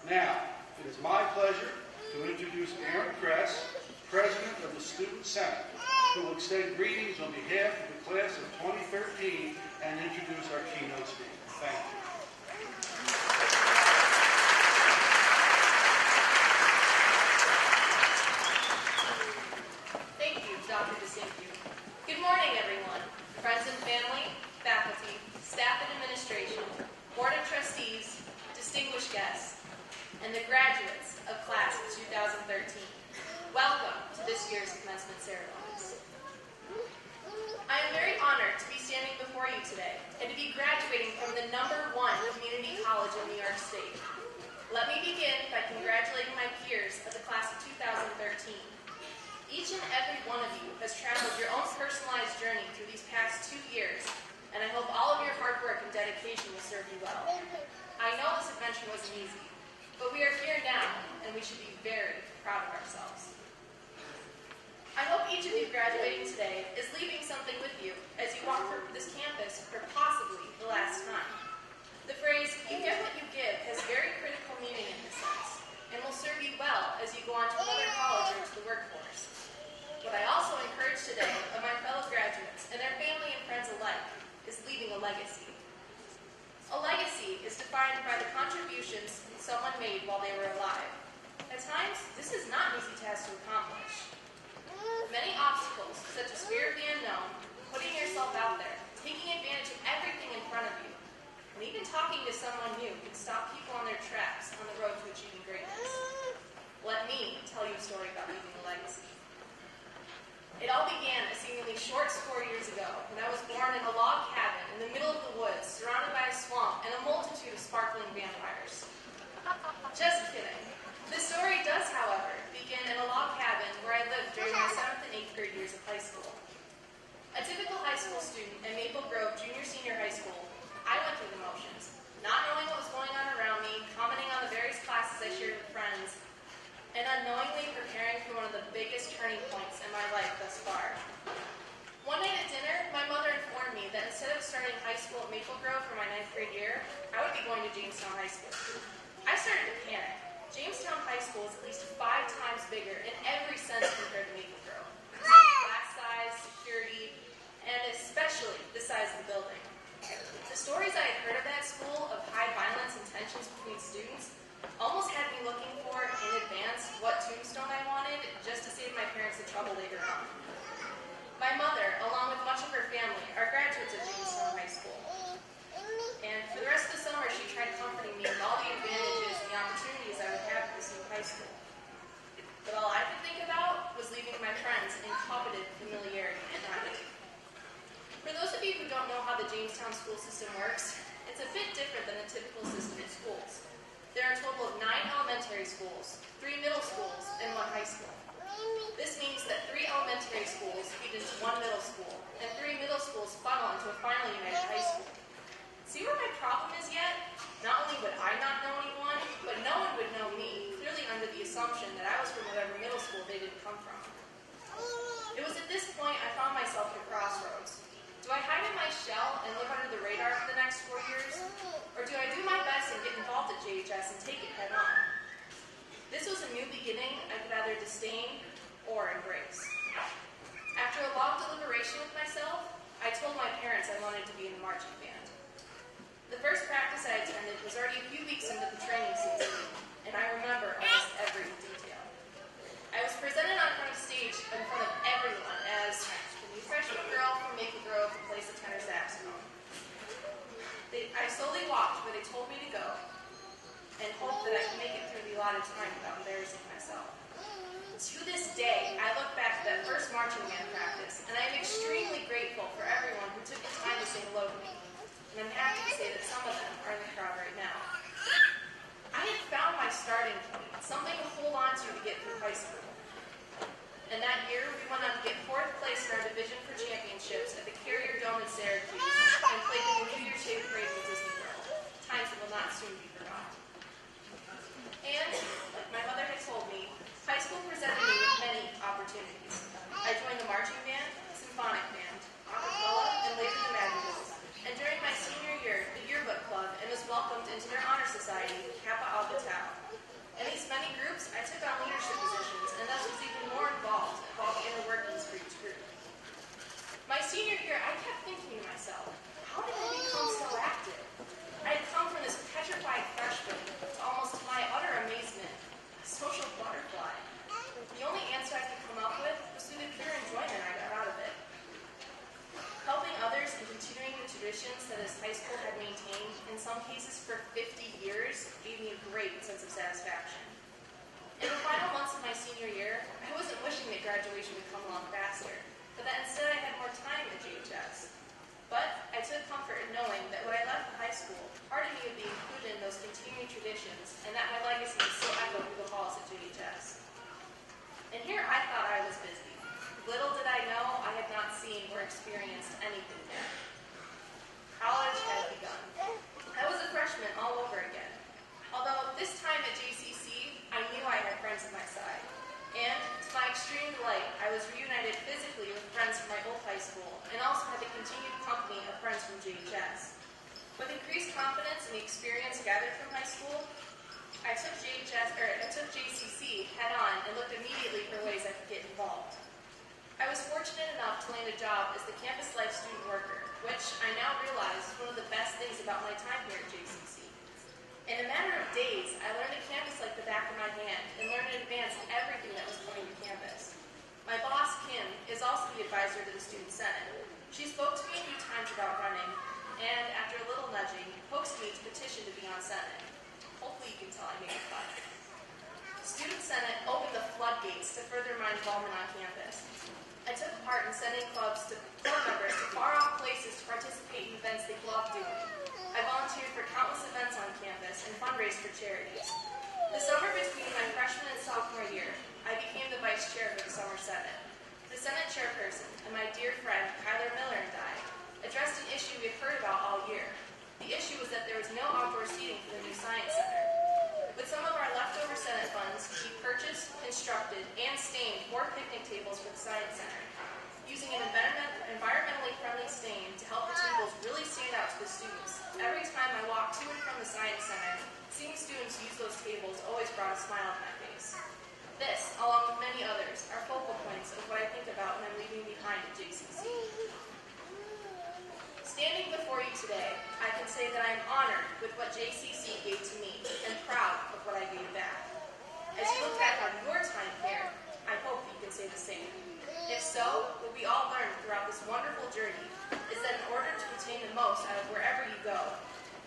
Now, it is my pleasure to introduce Erin Kress, President of the Student Senate, who will extend greetings on behalf of the class of 2013 and introduce our keynote speaker. Thank you. Good morning, everyone. Friends and family, faculty, staff and administration, Board of Trustees, distinguished guests, and the graduates of class of 2013. Welcome to this year's commencement ceremonies. I am very honored to be standing before you today and to be graduating from the #1 community college in New York State. Let me begin by congratulating my peers of the class of 2013. Each and every one of you has traveled your own personalized journey through these past 2 years, and I hope all of your hard work and dedication will serve you well. I know this adventure wasn't easy, but we are here now, and we should be very proud of ourselves. I hope each of you graduating today is leaving something with you as you walk through this campus for possibly the last time. The phrase, "you get what you give," has very critical meaning in this sense, and will serve you well as you go on to another college or to the workforce. What I also encourage today of my fellow graduates and their family and friends alike is leaving a legacy. A legacy is defined by the contributions someone made while they were alive. At times, this is not an easy task to accomplish. Many obstacles, such as fear of the unknown, putting yourself out there, taking advantage of everything in front of you, and even talking to someone new can stop people on their tracks on the road to achieving greatness. Let me tell you a story about leaving a legacy. It all began a seemingly short score years ago when I was born in a log cabin in the middle of the woods, surrounded by a swamp and a multitude of sparkling vampires. Just kidding. The story does, however, begin in a log cabin where I lived during my 7th and 8th grade years of high school. A typical high school student at Maple Grove Junior-Senior High School, I went through the motions, not knowing what was going on around me, commenting on the various classes I shared with friends, and unknowingly preparing for one of the biggest turning points in my life thus far. One night at dinner, my mother informed me that instead of starting high school at Maple Grove for my 9th grade year, I would be going to Jamestown High School. I started to panic. Jamestown High School is at least 5 times bigger in every sense compared to Maple Grove. Class size, security, and especially the size of the building. The stories I had heard of that school, of high violence and tensions between students, almost had me looking for, in advance, what tombstone I wanted, just to save my parents the trouble later on. My mother, along with much of her family, are graduates of Jamestown High School. And for the rest of the summer, she tried comforting me with all the advantages and the opportunities I would have at this new high school. But all I could think about was leaving my friends in coveted familiarity at night. For those of you who don't know how the Jamestown school system works, it's a bit different than a typical system of schools. There are a total of 9 elementary schools, 3 middle schools, and 1 high school. This means that 3 elementary schools feed into 1 middle school, and 3 middle schools funnel into a finally united high school. See where my problem is yet? Not only would I not know anyone, but no one would know me, clearly under the assumption that I was from whatever middle school they didn't come from. It was at this point I found myself at a crossroads. Do I hide in my shell and live under the radar for the next 4 years? Or do I do my best and get involved at JHS and take it head on? This was a new beginning I could either disdain or embrace. After a long deliberation with myself, I told my parents I wanted to be in the marching band. The first practice I attended was already a few weeks into the training season, and I remember almost every detail. I was presented on front of stage in front of everyone as the new freshman girl from Maple Grove who plays the tenor saxophone. I slowly walked where they told me to go and hoped that I could make it through the allotted time without embarrassing myself. To this day, I look back at that first marching band practice, and I am extremely grateful for everyone who took the time to say hello to me. And I'm happy to say that some of them are in the crowd right now. I had found my starting point, something to hold on to get through high school. And that year, we went on to get 4th place in our Division for Championships at the Carrier Dome in Syracuse and played in the New Year's Day Parade in Disney World, times that will not soon be forgotten. And, like my mother had told me, high school presented me with many opportunities. I joined the marching band, symphonic band, acapella, and later the madrigals. And during my senior year, the yearbook club, and was welcomed into their honor society, Kappa Alpha Tau. great sense of satisfaction. In the final months of my senior year, I wasn't wishing that graduation would come along faster, but that instead I had more time at JHS. But I took comfort in knowing that when I left high school, part of me would be included in those continuing traditions, and that my legacy would still echo through the halls at JHS. And here I thought I was busy. Little did I know I had not seen or experienced anything yet. College had begun. I was a freshman all over again. Although this time at JCC, I knew I had friends at my side. And to my extreme delight, I was reunited physically with friends from my old high school and also had the continued company of friends from JHS. With increased confidence and the experience gathered from high school, I took JCC head on and looked immediately for ways I could get involved. I was fortunate enough to land a job as the campus life student worker, which I now realize is one of the best things about my time here at JCC. In a matter of days, I learned the campus like the back of my hand and learned in advance everything that was coming to campus. My boss, Kim, is also the advisor to the Student Senate. She spoke to me a few times about running, and after a little nudging, coaxed me to petition to be on Senate. Hopefully you can tell I made a cut. Student Senate opened the floodgates to further my involvement on campus. I took part in sending club members to far-off places to participate in events they loved doing. I volunteered for countless events on campus and fundraised for charities. The summer between my freshman and sophomore year, I became the vice chair for the Summer Senate. The Senate chairperson and my dear friend Kyler Miller and I addressed an issue we had heard about all year. The issue was that there was no outdoor seating for the new Science Center. With some of our leftover Senate funds, we purchased, constructed, and stained more picnic tables for the Science Center, using an environmentally friendly stain to help the tables really stand out to the students. Every time I walked to and from the Science Center, seeing students use those tables always brought a smile to my face. This, along with many others, are focal points of what I think about when I'm leaving behind at JCC. Standing before you today, I can say that I am honored with what JCC gave to me and proud of what I gave back. As you look back on your time here, I hope you can say the same. If so, what we all learned throughout this wonderful journey is that in order to attain the most out of wherever you go,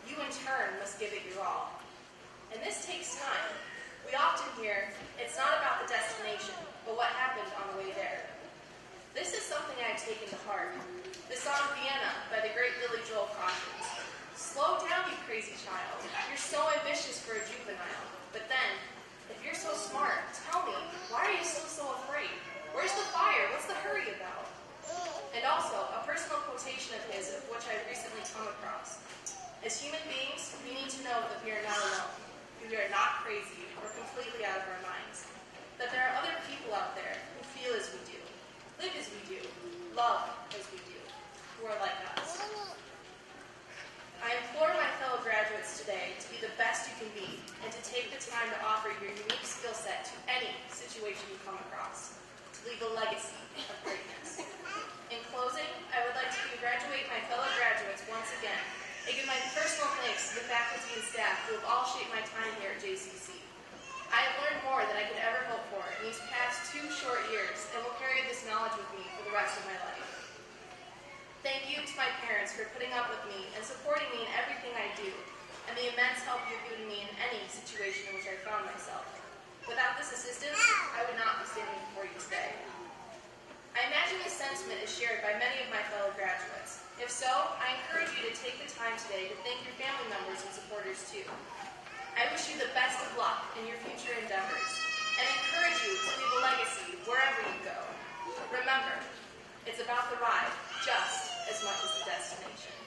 you in turn must give it your all. And this takes time. We often hear, it's not about the destination, but what happened on the way there. This is something I've taken to heart. The song Vienna by the great Billy Joel cautions, slow down, you crazy child. You're so ambitious for a juvenile. But then, if you're so smart, tell me, why are you still so afraid? Where's the fire? What's the hurry about? And also, a personal quotation of his, of which I've recently come across. As human beings, we need to know that we are not alone. We are not crazy or completely out of our minds. That there are other people out there who feel as we do, live as we do, love as we do, who are like us. I implore my fellow graduates today to be the best you can be and to take the time to offer your unique skill set to any situation you come across, to leave a legacy of greatness. In closing, I would like to congratulate my fellow graduates once again and give my personal thanks to the faculty and staff who have all shaped my time here at JCC. I have learned more than I could ever hope for in these past 2 short years and will carry this knowledge with me for the rest of my life. Thank you to my parents for putting up with me and supporting me in everything I do, and the immense help you've given me in any situation in which I found myself. Without this assistance, I would not be standing before you today. I imagine this sentiment is shared by many of my fellow graduates. If so, I encourage you to take the time today to thank your family members and supporters too. I wish you the best of luck in your future endeavors and encourage you to leave a legacy wherever you go. Remember, it's about the ride just as much as the destination.